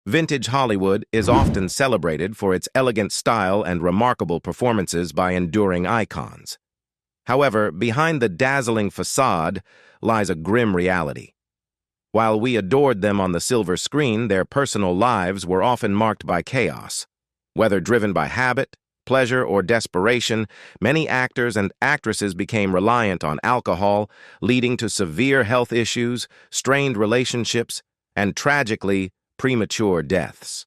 Vintage Hollywood is often celebrated for its elegant style and remarkable performances by enduring icons. However, behind the dazzling facade lies a grim reality. While we adored them on the silver screen, their personal lives were often marked by chaos. Whether driven by habit, pleasure, or desperation, many actors and actresses became reliant on alcohol, leading to severe health issues, strained relationships, and tragically, premature deaths.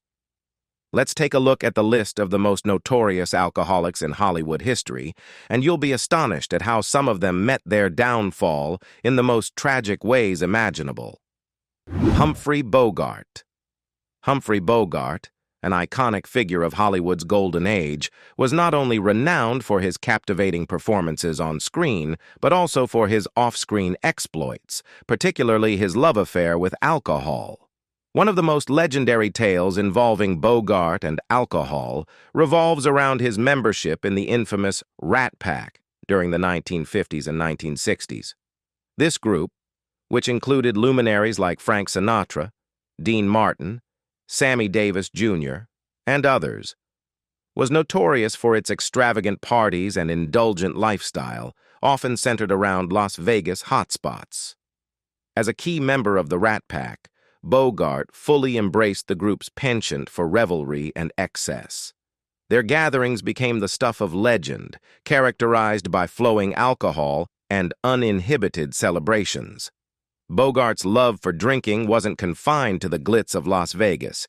Let's take a look at the list of the most notorious alcoholics in Hollywood history, and you'll be astonished at how some of them met their downfall in the most tragic ways imaginable. Humphrey Bogart. Humphrey Bogart, an iconic figure of Hollywood's golden age, was not only renowned for his captivating performances on screen, but also for his off-screen exploits, particularly his love affair with alcohol. One of the most legendary tales involving Bogart and alcohol revolves around his membership in the infamous Rat Pack during the 1950s and 1960s. This group, which included luminaries like Frank Sinatra, Dean Martin, Sammy Davis Jr., and others, was notorious for its extravagant parties and indulgent lifestyle, often centered around Las Vegas hotspots. As a key member of the Rat Pack, Bogart fully embraced the group's penchant for revelry and excess. Their gatherings became the stuff of legend, characterized by flowing alcohol and uninhibited celebrations. Bogart's love for drinking wasn't confined to the glitz of Las Vegas.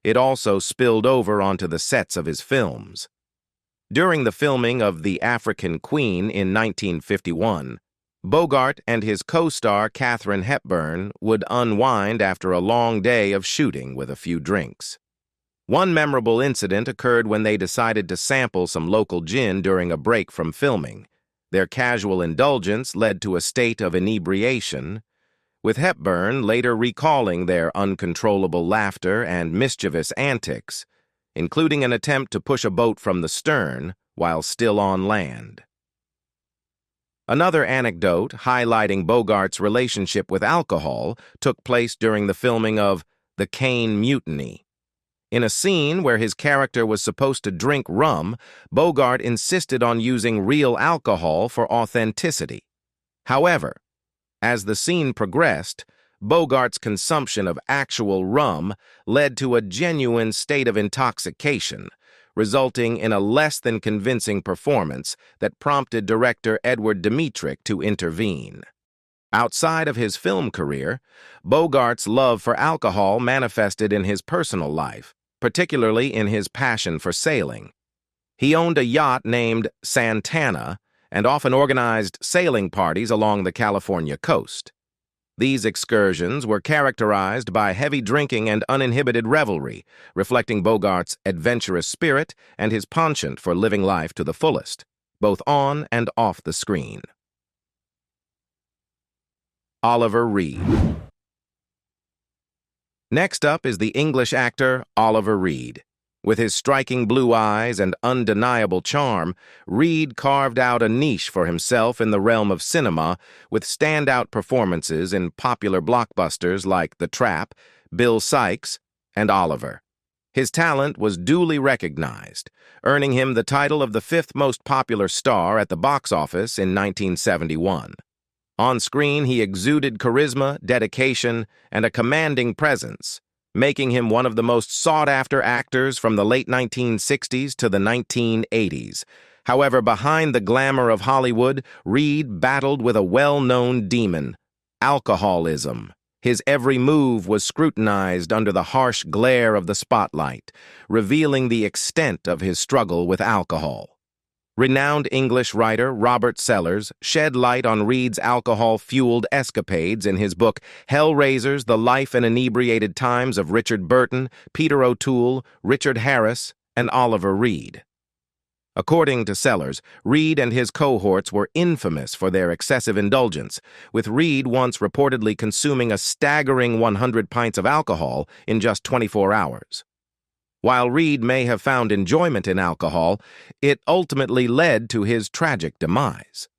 It also spilled over onto the sets of his films. During the filming of The African Queen in 1951, Bogart and his co-star Katharine Hepburn would unwind after a long day of shooting with a few drinks. One memorable incident occurred when they decided to sample some local gin during a break from filming. Their casual indulgence led to a state of inebriation, with Hepburn later recalling their uncontrollable laughter and mischievous antics, including an attempt to push a boat from the stern while still on land. Another anecdote highlighting Bogart's relationship with alcohol took place during the filming of The Caine Mutiny. In a scene where his character was supposed to drink rum, Bogart insisted on using real alcohol for authenticity. However, as the scene progressed, Bogart's consumption of actual rum led to a genuine state of intoxication, resulting in a less than convincing performance that prompted director Edward Dmytryk to intervene. Outside of his film career, Bogart's love for alcohol manifested in his personal life, particularly in his passion for sailing. He owned a yacht named Santana and often organized sailing parties along the California coast. These excursions were characterized by heavy drinking and uninhibited revelry, reflecting Bogart's adventurous spirit and his penchant for living life to the fullest, both on and off the screen. Oliver Reed. Next up is the English actor Oliver Reed. With his striking blue eyes and undeniable charm, Reed carved out a niche for himself in the realm of cinema with standout performances in popular blockbusters like The Trap, Bill Sikes, and Oliver. His talent was duly recognized, earning him the title of the fifth most popular star at the box office in 1971. On screen, he exuded charisma, dedication, and a commanding presence, making him one of the most sought-after actors from the late 1960s to the 1980s. However, behind the glamour of Hollywood, Reed battled with a well-known demon: alcoholism. His every move was scrutinized under the harsh glare of the spotlight, revealing the extent of his struggle with alcohol. Renowned English writer Robert Sellers shed light on Reed's alcohol-fueled escapades in his book Hellraisers: The Life and Inebriated Times of Richard Burton, Peter O'Toole, Richard Harris, and Oliver Reed. According to Sellers, Reed and his cohorts were infamous for their excessive indulgence, with Reed once reportedly consuming a staggering 100 pints of alcohol in just 24 hours. While Reed may have found enjoyment in alcohol, it ultimately led to his tragic demise.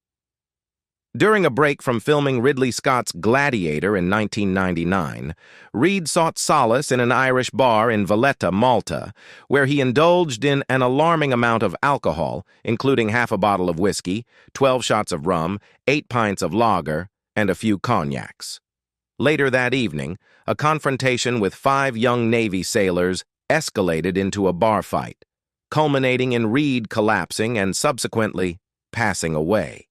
During a break from filming Ridley Scott's Gladiator in 1999, Reed sought solace in an Irish bar in Valletta, Malta, where he indulged in an alarming amount of alcohol, including half a bottle of whiskey, 12 shots of rum, 8 pints of lager, and a few cognacs. Later that evening, a confrontation with 5 young Navy sailors escalated into a bar fight, culminating in Reed collapsing and subsequently passing away.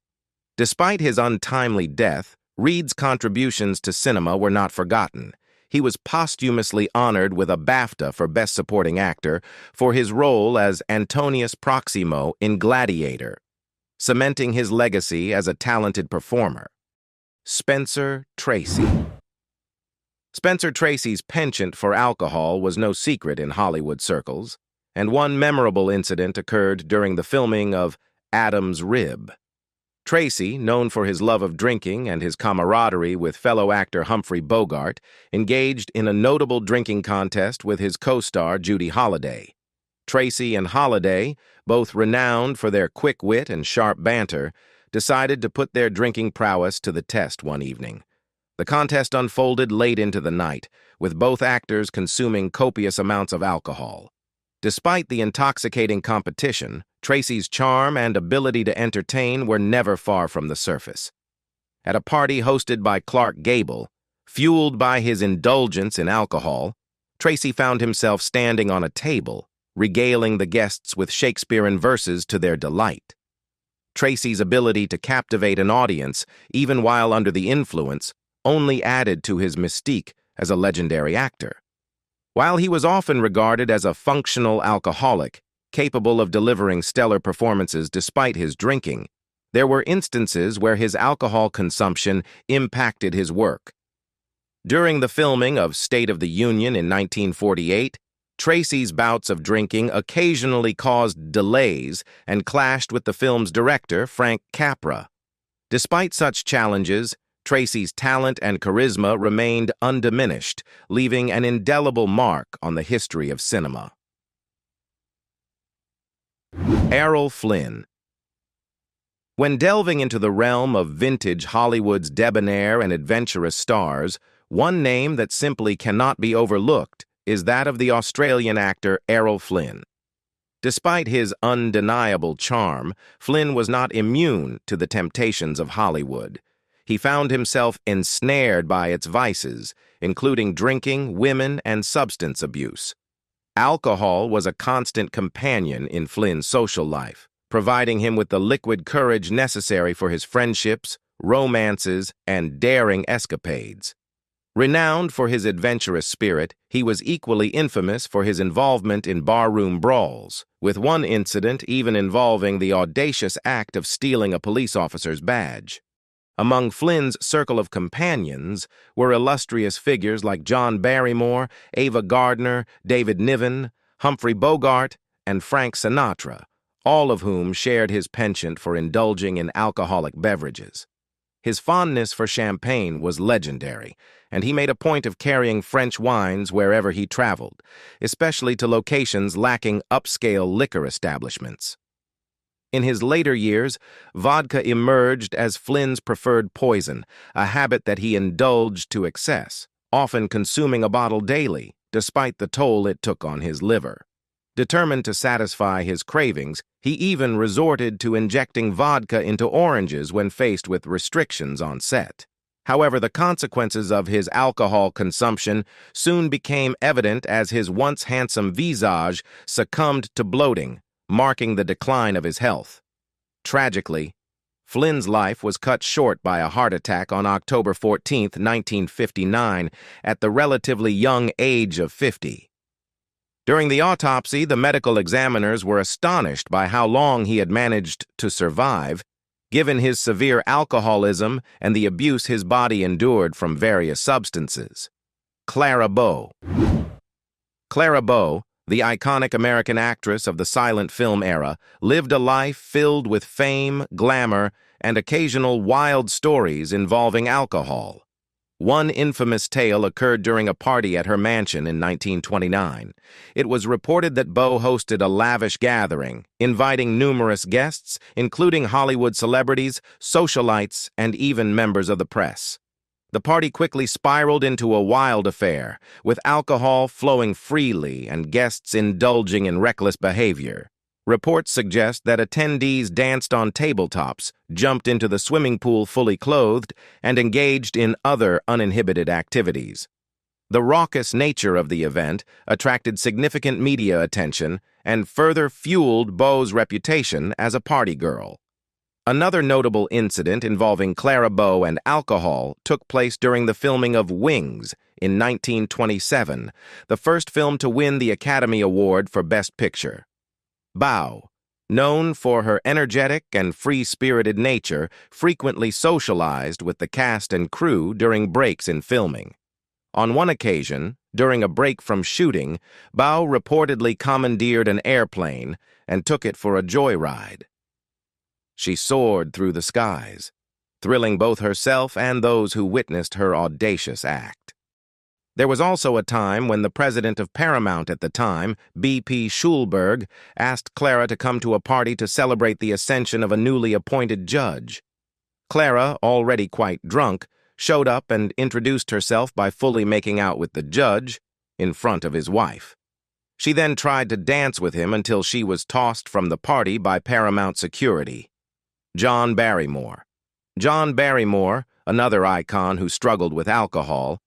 Despite his untimely death, Reed's contributions to cinema were not forgotten. He was posthumously honored with a BAFTA for Best Supporting Actor for his role as Antonius Proximo in Gladiator, cementing his legacy as a talented performer. Spencer Tracy. Spencer Tracy's penchant for alcohol was no secret in Hollywood circles, and one memorable incident occurred during the filming of Adam's Rib. Tracy, known for his love of drinking and his camaraderie with fellow actor Humphrey Bogart, engaged in a notable drinking contest with his co-star Judy Holliday. Tracy and Holliday, both renowned for their quick wit and sharp banter, decided to put their drinking prowess to the test one evening. The contest unfolded late into the night, with both actors consuming copious amounts of alcohol. Despite the intoxicating competition, Tracy's charm and ability to entertain were never far from the surface. At a party hosted by Clark Gable, fueled by his indulgence in alcohol, Tracy found himself standing on a table, regaling the guests with Shakespearean verses to their delight. Tracy's ability to captivate an audience, even while under the influence, only added to his mystique as a legendary actor. While he was often regarded as a functional alcoholic, capable of delivering stellar performances despite his drinking, there were instances where his alcohol consumption impacted his work. During the filming of State of the Union in 1948, Tracy's bouts of drinking occasionally caused delays and clashed with the film's director, Frank Capra. Despite such challenges, Tracy's talent and charisma remained undiminished, leaving an indelible mark on the history of cinema. Errol Flynn. When delving into the realm of vintage Hollywood's debonair and adventurous stars, one name that simply cannot be overlooked is that of the Australian actor Errol Flynn. Despite his undeniable charm, Flynn was not immune to the temptations of Hollywood. He found himself ensnared by its vices, including drinking, women, and substance abuse. Alcohol was a constant companion in Flynn's social life, providing him with the liquid courage necessary for his friendships, romances, and daring escapades. Renowned for his adventurous spirit, he was equally infamous for his involvement in barroom brawls, with one incident even involving the audacious act of stealing a police officer's badge. Among Flynn's circle of companions were illustrious figures like John Barrymore, Ava Gardner, David Niven, Humphrey Bogart, and Frank Sinatra, all of whom shared his penchant for indulging in alcoholic beverages. His fondness for champagne was legendary, and he made a point of carrying French wines wherever he traveled, especially to locations lacking upscale liquor establishments. In his later years, vodka emerged as Flynn's preferred poison, a habit that he indulged to excess, often consuming a bottle daily, despite the toll it took on his liver. Determined to satisfy his cravings, he even resorted to injecting vodka into oranges when faced with restrictions on set. However, the consequences of his alcohol consumption soon became evident as his once handsome visage succumbed to bloating, marking the decline of his health. Tragically, Flynn's life was cut short by a heart attack on October 14, 1959, at the relatively young age of 50. During the autopsy, the medical examiners were astonished by how long he had managed to survive, given his severe alcoholism and the abuse his body endured from various substances. Clara B. Clara B., the iconic American actress of the silent film era, lived a life filled with fame, glamour, and occasional wild stories involving alcohol. One infamous tale occurred during a party at her mansion in 1929. It was reported that Bo hosted a lavish gathering, inviting numerous guests, including Hollywood celebrities, socialites, and even members of the press. The party quickly spiraled into a wild affair, with alcohol flowing freely and guests indulging in reckless behavior. Reports suggest that attendees danced on tabletops, jumped into the swimming pool fully clothed, and engaged in other uninhibited activities. The raucous nature of the event attracted significant media attention and further fueled Bo's reputation as a party girl. Another notable incident involving Clara B and alcohol took place during the filming of Wings in 1927, the first film to win the Academy Award for Best Picture. B, known for her energetic and free-spirited nature, frequently socialized with the cast and crew during breaks in filming. On one occasion, during a break from shooting, B reportedly commandeered an airplane and took it for a joyride. She soared through the skies, thrilling both herself and those who witnessed her audacious act. There was also a time when the president of Paramount at the time, B.P. Schulberg, asked Clara to come to a party to celebrate the ascension of a newly appointed judge. Clara, already quite drunk, showed up and introduced herself by fully making out with the judge in front of his wife. She then tried to dance with him until she was tossed from the party by Paramount security. John Barrymore. John Barrymore, another icon who struggled with alcohol,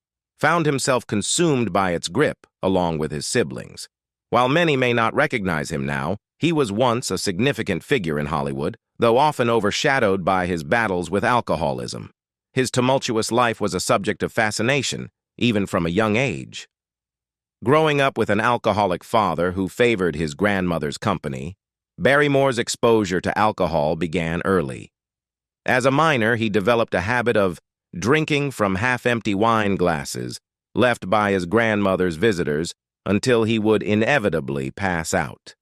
found himself consumed by its grip, along with his siblings. While many may not recognize him now, he was once a significant figure in Hollywood, though often overshadowed by his battles with alcoholism. His tumultuous life was a subject of fascination, even from a young age. Growing up with an alcoholic father who favored his grandmother's company, Barrymore's exposure to alcohol began early. As a minor, he developed a habit of drinking from half-empty wine glasses left by his grandmother's visitors until he would inevitably pass out.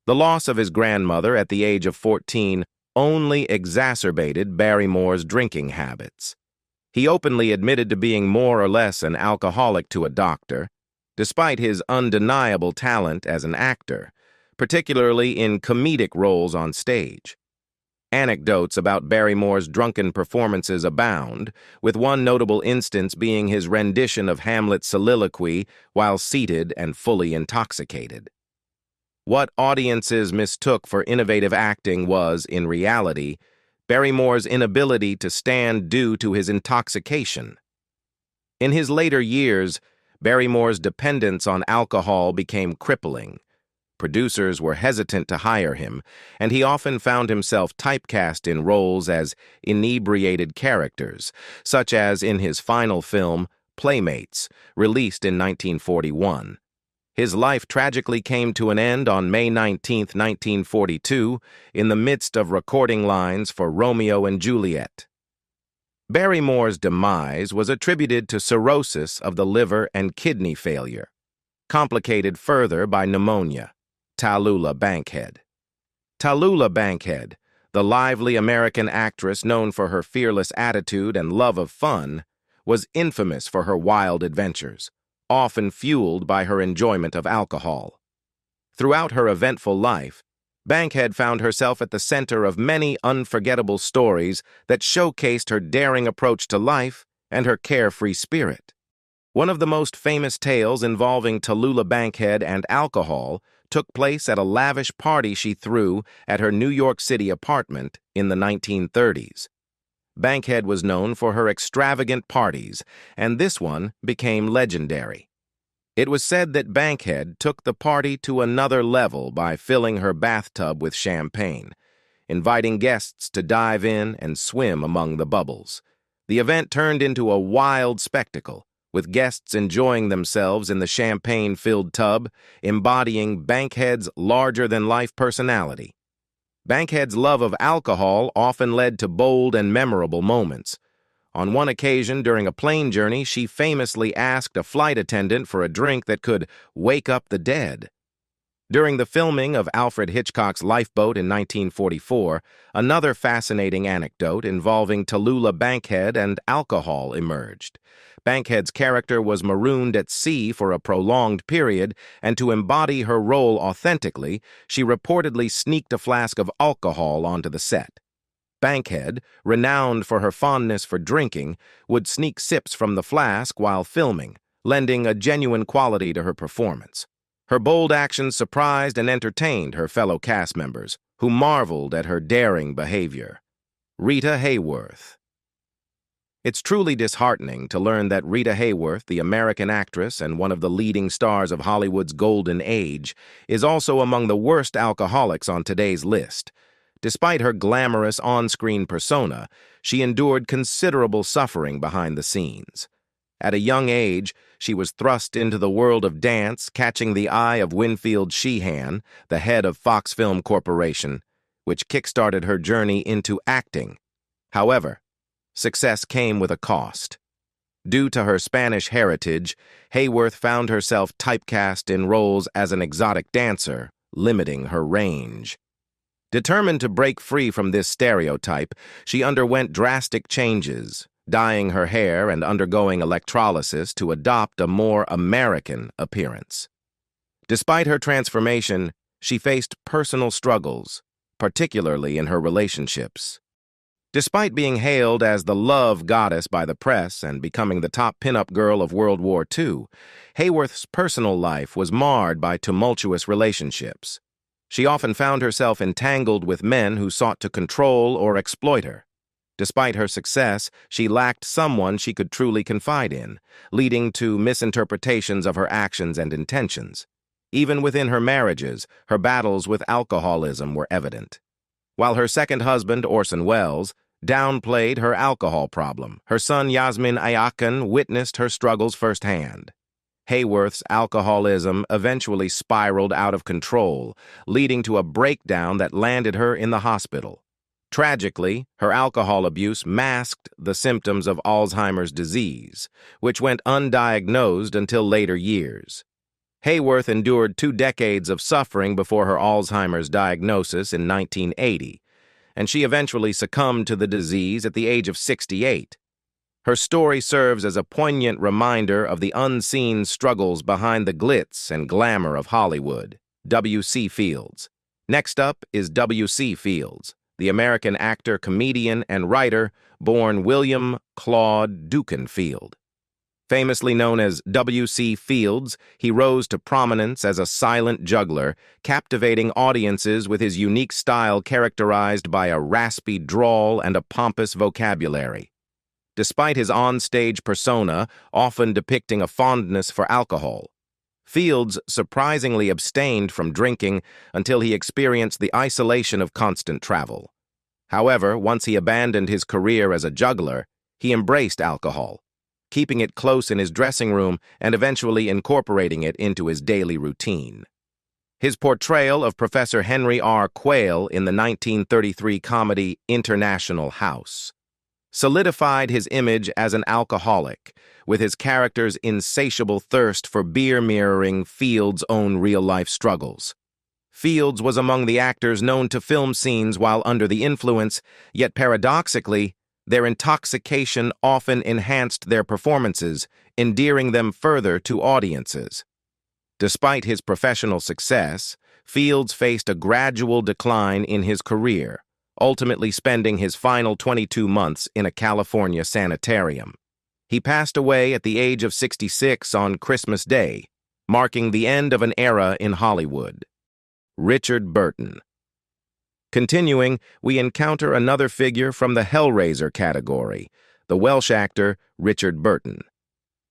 The loss of his grandmother at the age of 14 only exacerbated Barrymore's drinking habits. He openly admitted to being more or less an alcoholic to a doctor, despite his undeniable talent as an actor, particularly in comedic roles on stage. Anecdotes about Barrymore's drunken performances abound, with one notable instance being his rendition of Hamlet's soliloquy while seated and fully intoxicated. What audiences mistook for innovative acting was, in reality, Barrymore's inability to stand due to his intoxication. In his later years, Barrymore's dependence on alcohol became crippling. Producers were hesitant to hire him, and he often found himself typecast in roles as inebriated characters, such as in his final film, Playmates, released in 1941. His life tragically came to an end on May 19, 1942, in the midst of recording lines for Romeo and Juliet. Barrymore's demise was attributed to cirrhosis of the liver and kidney failure, complicated further by pneumonia. Tula Bankhead. Tula Bankhead, the lively American actress known for her fearless attitude and love of fun, was infamous for her wild adventures, often fueled by her enjoyment of alcohol. Throughout her eventful life, Bankhead found herself at the center of many unforgettable stories that showcased her daring approach to life and her carefree spirit. One of the most famous tales involving Tula Bankhead and alcohol took place at a lavish party she threw at her New York City apartment in the 1930s. Bankhead was known for her extravagant parties, and this one became legendary. It was said that Bankhead took the party to another level by filling her bathtub with champagne, inviting guests to dive in and swim among the bubbles. The event turned into a wild spectacle, with guests enjoying themselves in the champagne-filled tub, embodying Bankhead's larger-than-life personality. Bankhead's love of alcohol often led to bold and memorable moments. On one occasion during a plane journey, she famously asked a flight attendant for a drink that could wake up the dead. During the filming of Alfred Hitchcock's Lifeboat in 1944, another fascinating anecdote involving Tula Bankhead and alcohol emerged. Bankhead's character was marooned at sea for a prolonged period, and to embody her role authentically, she reportedly sneaked a flask of alcohol onto the set. Bankhead, renowned for her fondness for drinking, would sneak sips from the flask while filming, lending a genuine quality to her performance. Her bold actions surprised and entertained her fellow cast members, who marveled at her daring behavior. Rita Hayworth. It's truly disheartening to learn that Rita Hayworth, the American actress and one of the leading stars of Hollywood's golden age, is also among the worst alcoholics on today's list. Despite her glamorous on-screen persona, she endured considerable suffering behind the scenes. At a young age, she was thrust into the world of dance, catching the eye of Winfield Sheehan, the head of Fox Film Corporation, which kick-started her journey into acting. However, success came with a cost. Due to her Spanish heritage, Hayworth found herself typecast in roles as an exotic dancer, limiting her range. Determined to break free from this stereotype, she underwent drastic changes, dyeing her hair and undergoing electrolysis to adopt a more American appearance. Despite her transformation, she faced personal struggles, particularly in her relationships. Despite being hailed as the love goddess by the press and becoming the top pinup girl of World War II, Hayworth's personal life was marred by tumultuous relationships. She often found herself entangled with men who sought to control or exploit her. Despite her success, she lacked someone she could truly confide in, leading to misinterpretations of her actions and intentions. Even within her marriages, her battles with alcoholism were evident. While her second husband, Orson Welles, downplayed her alcohol problem, her son Yasmin Ayakan witnessed her struggles firsthand. Hayworth's alcoholism eventually spiraled out of control, leading to a breakdown that landed her in the hospital. Tragically, her alcohol abuse masked the symptoms of Alzheimer's disease, which went undiagnosed until later years. Hayworth endured 2 decades of suffering before her Alzheimer's diagnosis in 1980, and she eventually succumbed to the disease at the age of 68. Her story serves as a poignant reminder of the unseen struggles behind the glitz and glamour of Hollywood. W.C. Fields. Next up is W.C. Fields, the American actor, comedian, and writer born William Claude Dukenfield. Famously known as W.C. Fields, he rose to prominence as a silent juggler, captivating audiences with his unique style characterized by a raspy drawl and a pompous vocabulary. Despite his on-stage persona, often depicting a fondness for alcohol, Fields surprisingly abstained from drinking until he experienced the isolation of constant travel. However, once he abandoned his career as a juggler, he embraced alcohol, keeping it close in his dressing room and eventually incorporating it into his daily routine. His portrayal of Professor Henry R. Quayle in the 1933 comedy International House solidified his image as an alcoholic, with his character's insatiable thirst for beer mirroring Fields' own real-life struggles. Fields was among the actors known to film scenes while under the influence, yet paradoxically, their intoxication often enhanced their performances, endearing them further to audiences. Despite his professional success, Fields faced a gradual decline in his career, ultimately spending his final 22 months in a California sanitarium. He passed away at the age of 66 on Christmas Day, marking the end of an era in Hollywood. Richard Burton. Continuing, we encounter another figure from the Hellraiser category, the Welsh actor Richard Burton.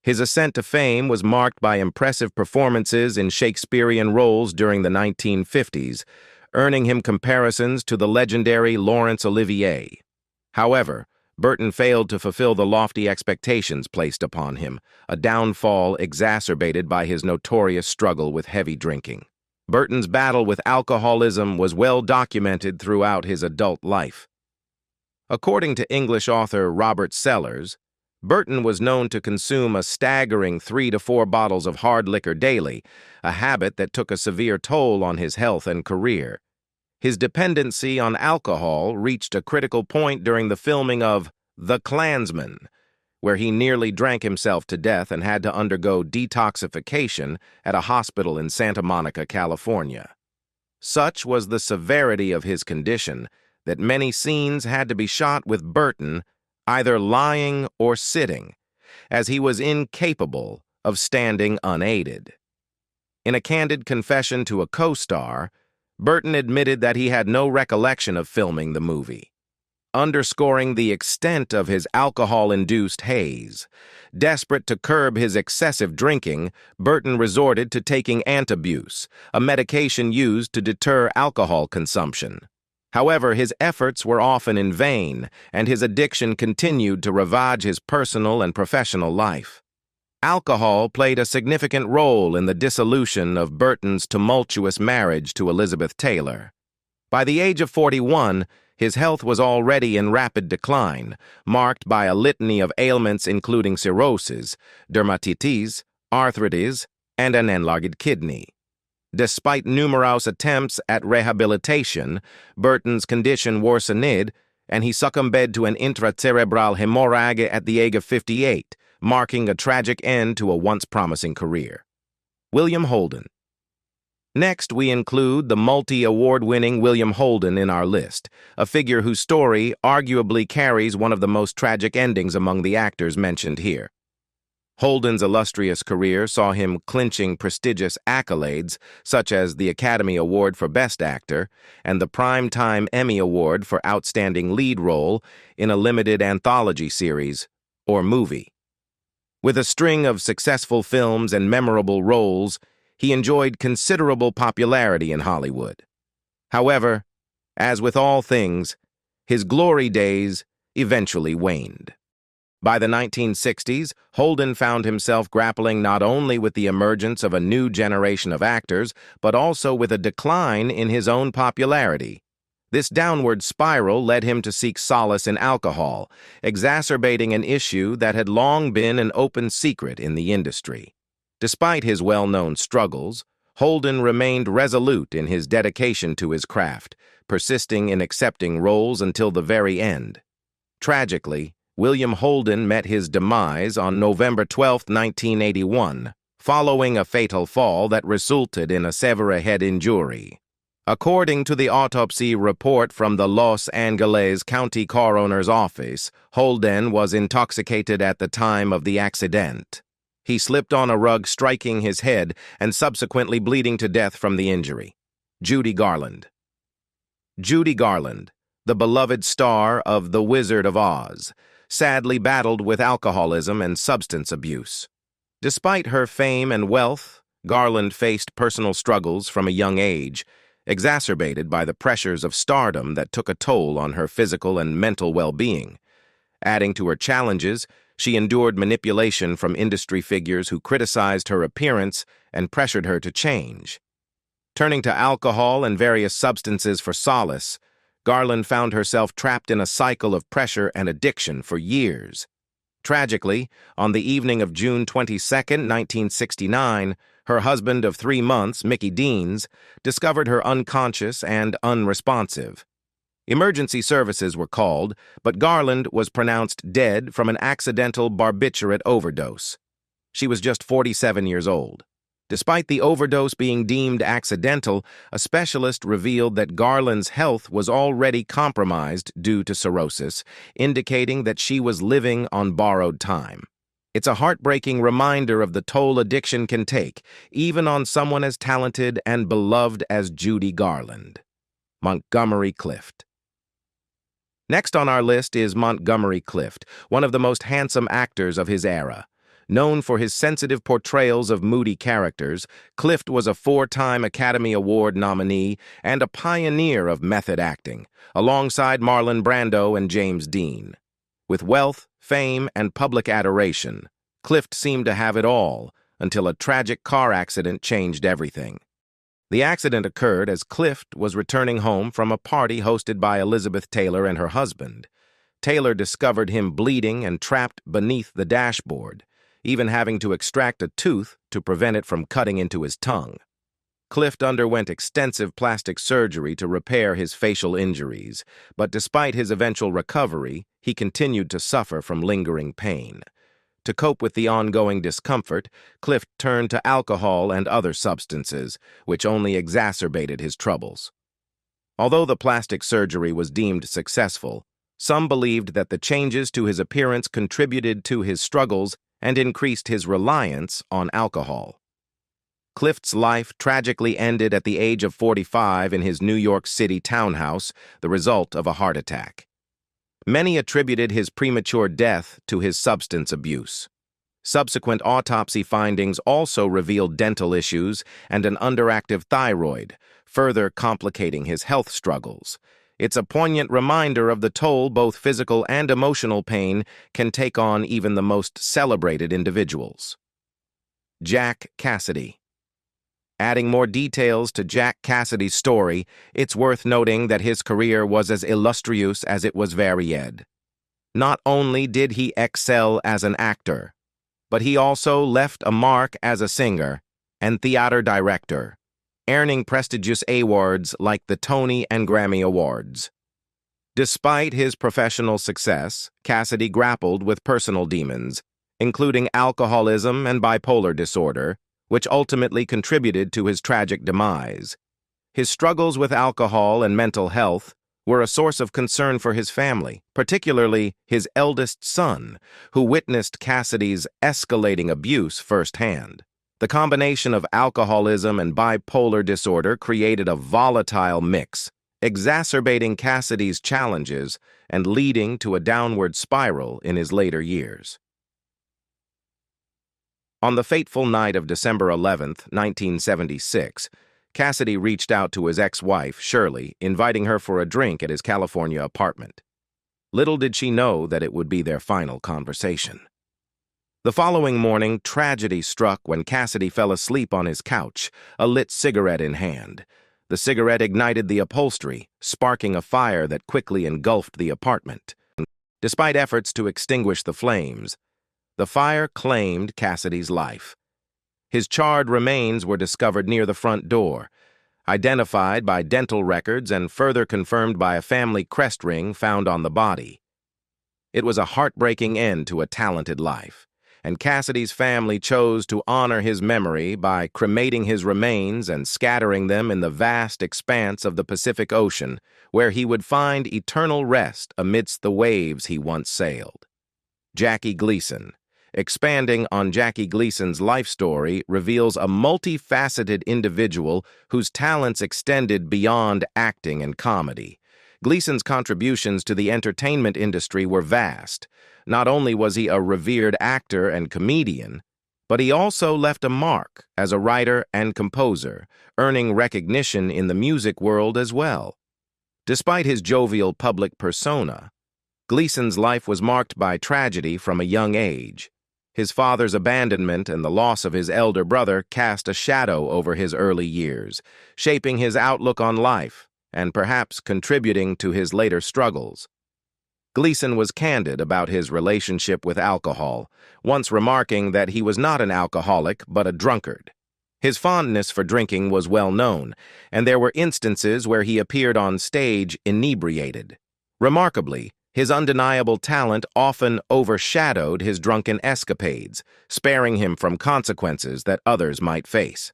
His ascent to fame was marked by impressive performances in Shakespearean roles during the 1950s, earning him comparisons to the legendary Laurence Olivier. However, Burton failed to fulfill the lofty expectations placed upon him, a downfall exacerbated by his notorious struggle with heavy drinking. Burton's battle with alcoholism was well documented throughout his adult life. According to English author Robert Sellers, Burton was known to consume a staggering 3 to 4 bottles of hard liquor daily, a habit that took a severe toll on his health and career. His dependency on alcohol reached a critical point during the filming of The Klansman, where he nearly drank himself to death and had to undergo detoxification at a hospital in Santa Monica, California. Such was the severity of his condition that many scenes had to be shot with Burton either lying or sitting, as he was incapable of standing unaided. In a candid confession to a co-star, Burton admitted that he had no recollection of filming the movie, underscoring the extent of his alcohol-induced haze. Desperate to curb his excessive drinking, Burton resorted to taking antabuse, a medication used to deter alcohol consumption. However, his efforts were often in vain, and his addiction continued to ravage his personal and professional life. Alcohol played a significant role in the dissolution of Burton's tumultuous marriage to Elizabeth Taylor. By the age of 41, his health was already in rapid decline, marked by a litany of ailments including cirrhosis, dermatitis, arthritis, and an enlarged kidney. Despite numerous attempts at rehabilitation, Burton's condition worsened, and he succumbed to an intracerebral hemorrhage at the age of 58, marking a tragic end to a once promising career. William Holden. Next, we include the multi-award-winning William Holden in our list, a figure whose story arguably carries one of the most tragic endings among the actors mentioned here. Holden's illustrious career saw him clinching prestigious accolades such as the Academy Award for Best Actor and the Primetime Emmy Award for Outstanding Lead Role in a limited anthology series or movie. With a string of successful films and memorable roles, he enjoyed considerable popularity in Hollywood. However, as with all things, his glory days eventually waned. By the 1960s, Holden found himself grappling not only with the emergence of a new generation of actors, but also with a decline in his own popularity. This downward spiral led him to seek solace in alcohol, exacerbating an issue that had long been an open secret in the industry. Despite his well-known struggles, Holden remained resolute in his dedication to his craft, persisting in accepting roles until the very end. Tragically, William Holden met his demise on November 12, 1981, following a fatal fall that resulted in a severe head injury. According to the autopsy report from the Los Angeles County Coroner's Office, Holden was intoxicated at the time of the accident. He slipped on a rug, striking his head and subsequently bleeding to death from the injury. Judy Garland. Judy Garland, the beloved star of The Wizard of Oz, sadly battled with alcoholism and substance abuse. Despite her fame and wealth, Garland faced personal struggles from a young age, exacerbated by the pressures of stardom that took a toll on her physical and mental well-being. Adding to her challenges, she endured manipulation from industry figures who criticized her appearance and pressured her to change. Turning to alcohol and various substances for solace, Garland found herself trapped in a cycle of pressure and addiction for years. Tragically, on the evening of June 22, 1969, her husband of 3 months, Mickey Deans, discovered her unconscious and unresponsive. Emergency services were called, but Garland was pronounced dead from an accidental barbiturate overdose. She was just 47 years old. Despite the overdose being deemed accidental, a specialist revealed that Garland's health was already compromised due to cirrhosis, indicating that she was living on borrowed time. It's a heartbreaking reminder of the toll addiction can take, even on someone as talented and beloved as Judy Garland. Montgomery Clift. Next on our list is Montgomery Clift, one of the most handsome actors of his era. Known for his sensitive portrayals of moody characters, Clift was a 4-time Academy Award nominee and a pioneer of method acting, alongside Marlon Brando and James Dean. With wealth, fame, and public adoration, Clift seemed to have it all until a tragic car accident changed everything. The accident occurred as Clift was returning home from a party hosted by Elizabeth Taylor and her husband. Taylor discovered him bleeding and trapped beneath the dashboard, even having to extract a tooth to prevent it from cutting into his tongue. Clift underwent extensive plastic surgery to repair his facial injuries, but despite his eventual recovery, he continued to suffer from lingering pain. To cope with the ongoing discomfort, Clift turned to alcohol and other substances, which only exacerbated his troubles. Although the plastic surgery was deemed successful, some believed that the changes to his appearance contributed to his struggles and increased his reliance on alcohol. Clift's life tragically ended at the age of 45 in his New York City townhouse, the result of a heart attack. Many attributed his premature death to his substance abuse. Subsequent autopsy findings also revealed dental issues and an underactive thyroid, further complicating his health struggles. It's a poignant reminder of the toll both physical and emotional pain can take on even the most celebrated individuals. Jack Cassidy. Adding more details to Jack Cassidy's story, it's worth noting that his career was as illustrious as it was varied. Not only did he excel as an actor, but he also left a mark as a singer and theater director, earning prestigious awards like the Tony and Grammy Awards. Despite his professional success, Cassidy grappled with personal demons, including alcoholism and bipolar disorder, which ultimately contributed to his tragic demise. His struggles with alcohol and mental health were a source of concern for his family, particularly his eldest son, who witnessed Cassidy's escalating abuse firsthand. The combination of alcoholism and bipolar disorder created a volatile mix, exacerbating Cassidy's challenges and leading to a downward spiral in his later years. On the fateful night of December 11, 1976, Cassidy reached out to his ex-wife, Shirley, inviting her for a drink at his California apartment. Little did she know that it would be their final conversation. The following morning, tragedy struck when Cassidy fell asleep on his couch, a lit cigarette in hand. The cigarette ignited the upholstery, sparking a fire that quickly engulfed the apartment. Despite efforts to extinguish the flames, the fire claimed Cassidy's life. His charred remains were discovered near the front door, identified by dental records and further confirmed by a family crest ring found on the body. It was a heartbreaking end to a talented life, and Cassidy's family chose to honor his memory by cremating his remains and scattering them in the vast expanse of the Pacific Ocean, where he would find eternal rest amidst the waves he once sailed. Jackie Gleason. Expanding on Jackie Gleason's life story reveals a multifaceted individual whose talents extended beyond acting and comedy. Gleason's contributions to the entertainment industry were vast. Not only was he a revered actor and comedian, but he also left a mark as a writer and composer, earning recognition in the music world as well. Despite his jovial public persona, Gleason's life was marked by tragedy from a young age. His father's abandonment and the loss of his elder brother cast a shadow over his early years, shaping his outlook on life and perhaps contributing to his later struggles. Gleason was candid about his relationship with alcohol, once remarking that he was not an alcoholic but a drunkard. His fondness for drinking was well known, and there were instances where he appeared on stage inebriated. Remarkably, his undeniable talent often overshadowed his drunken escapades, sparing him from consequences that others might face.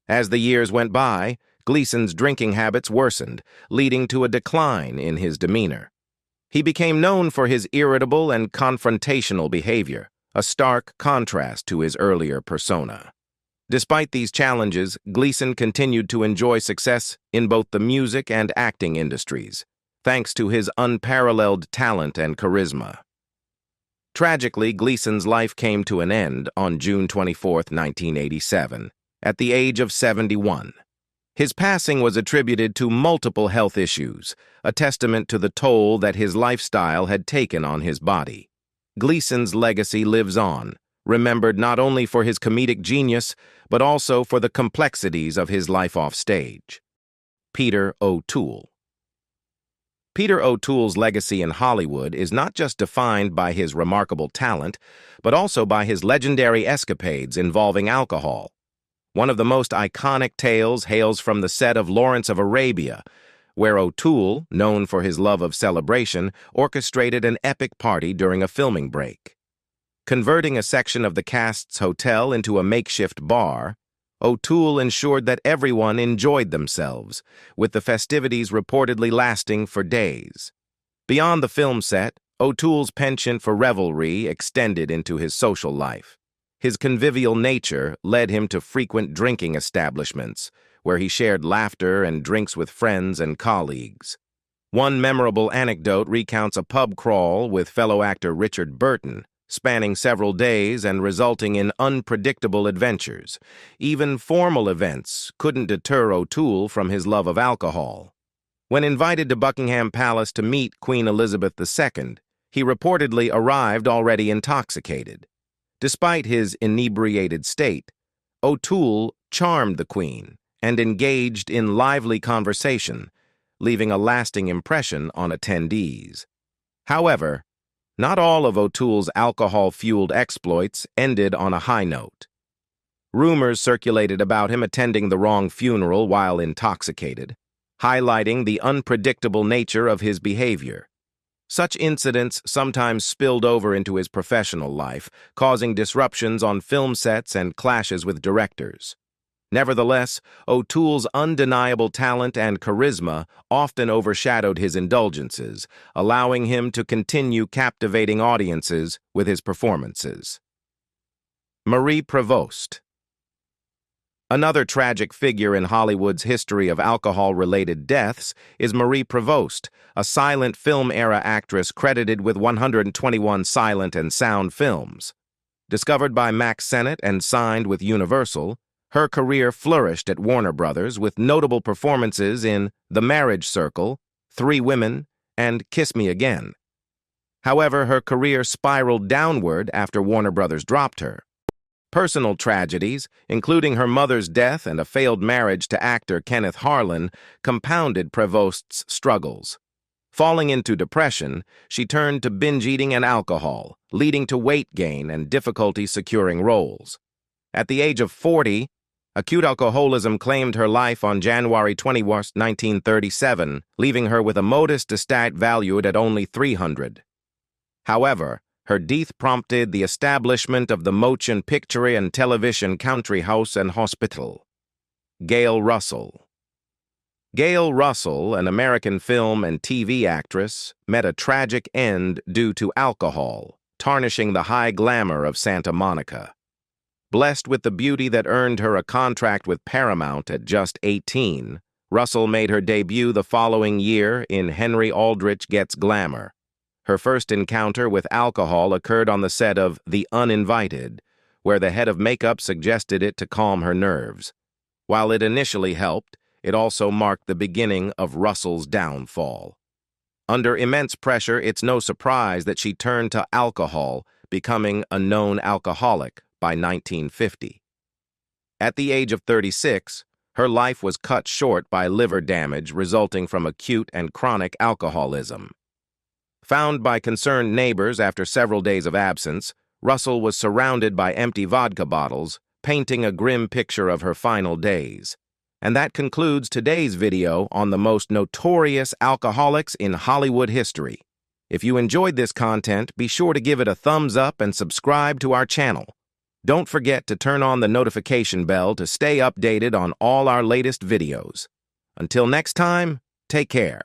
As the years went by, Gleason's drinking habits worsened, leading to a decline in his demeanor. He became known for his irritable and confrontational behavior, a stark contrast to his earlier persona. Despite these challenges, Gleason continued to enjoy success in both the music and acting industries, thanks to his unparalleled talent and charisma. Tragically, Gleason's life came to an end on June 24, 1987, at the age of 71. His passing was attributed to multiple health issues, a testament to the toll that his lifestyle had taken on his body. Gleason's legacy lives on, remembered not only for his comedic genius, but also for the complexities of his life off stage. Peter O'Toole. Peter O'Toole's legacy in Hollywood is not just defined by his remarkable talent, but also by his legendary escapades involving alcohol. One of the most iconic tales hails from the set of Lawrence of Arabia, where O'Toole, known for his love of celebration, orchestrated an epic party during a filming break. Converting a section of the cast's hotel into a makeshift bar, O'Toole ensured that everyone enjoyed themselves, with the festivities reportedly lasting for days. Beyond the film set, O'Toole's penchant for revelry extended into his social life. His convivial nature led him to frequent drinking establishments, where he shared laughter and drinks with friends and colleagues. One memorable anecdote recounts a pub crawl with fellow actor Richard Burton, spanning several days and resulting in unpredictable adventures. Even formal events couldn't deter O'Toole from his love of alcohol. When invited to Buckingham Palace to meet Queen Elizabeth II, he reportedly arrived already intoxicated. Despite his inebriated state, O'Toole charmed the Queen and engaged in lively conversation, leaving a lasting impression on attendees. However, not all of O'Toole's alcohol-fueled exploits ended on a high note. Rumors circulated about him attending the wrong funeral while intoxicated, highlighting the unpredictable nature of his behavior. Such incidents sometimes spilled over into his professional life, causing disruptions on film sets and clashes with directors. Nevertheless, O'Toole's undeniable talent and charisma often overshadowed his indulgences, allowing him to continue captivating audiences with his performances. Marie Provost. Another tragic figure in Hollywood's history of alcohol-related deaths is Marie Provost, a silent film-era actress credited with 121 silent and sound films. Discovered by Mack Sennett and signed with Universal, her career flourished at Warner Brothers with notable performances in The Marriage Circle, 3 Women, and Kiss Me Again. However, her career spiraled downward after Warner Brothers dropped her. Personal tragedies, including her mother's death and a failed marriage to actor Kenneth Harlan, compounded Provost's struggles. Falling into depression, she turned to binge eating and alcohol, leading to weight gain and difficulty securing roles. At the age of 40, acute alcoholism claimed her life on January 21, 1937, leaving her with a modest estate valued at only $300. However, her death prompted the establishment of the motion picture and television country house and hospital. Gail Russell. Gail Russell, an American film and TV actress, met a tragic end due to alcohol, tarnishing the high glamour of Santa Monica. Blessed with the beauty that earned her a contract with Paramount at just 18, Russell made her debut the following year in Henry Aldrich Gets Glamour. Her first encounter with alcohol occurred on the set of The Uninvited, where the head of makeup suggested it to calm her nerves. While it initially helped, it also marked the beginning of Russell's downfall. Under immense pressure, it's no surprise that she turned to alcohol, becoming a known alcoholic by 1950. At the age of 36, her life was cut short by liver damage resulting from acute and chronic alcoholism. Found by concerned neighbors after several days of absence, Russell was surrounded by empty vodka bottles, painting a grim picture of her final days. And that concludes today's video on the most notorious alcoholics in Hollywood history. If you enjoyed this content, be sure to give it a thumbs up and subscribe to our channel. Don't forget to turn on the notification bell to stay updated on all our latest videos. Until next time, take care.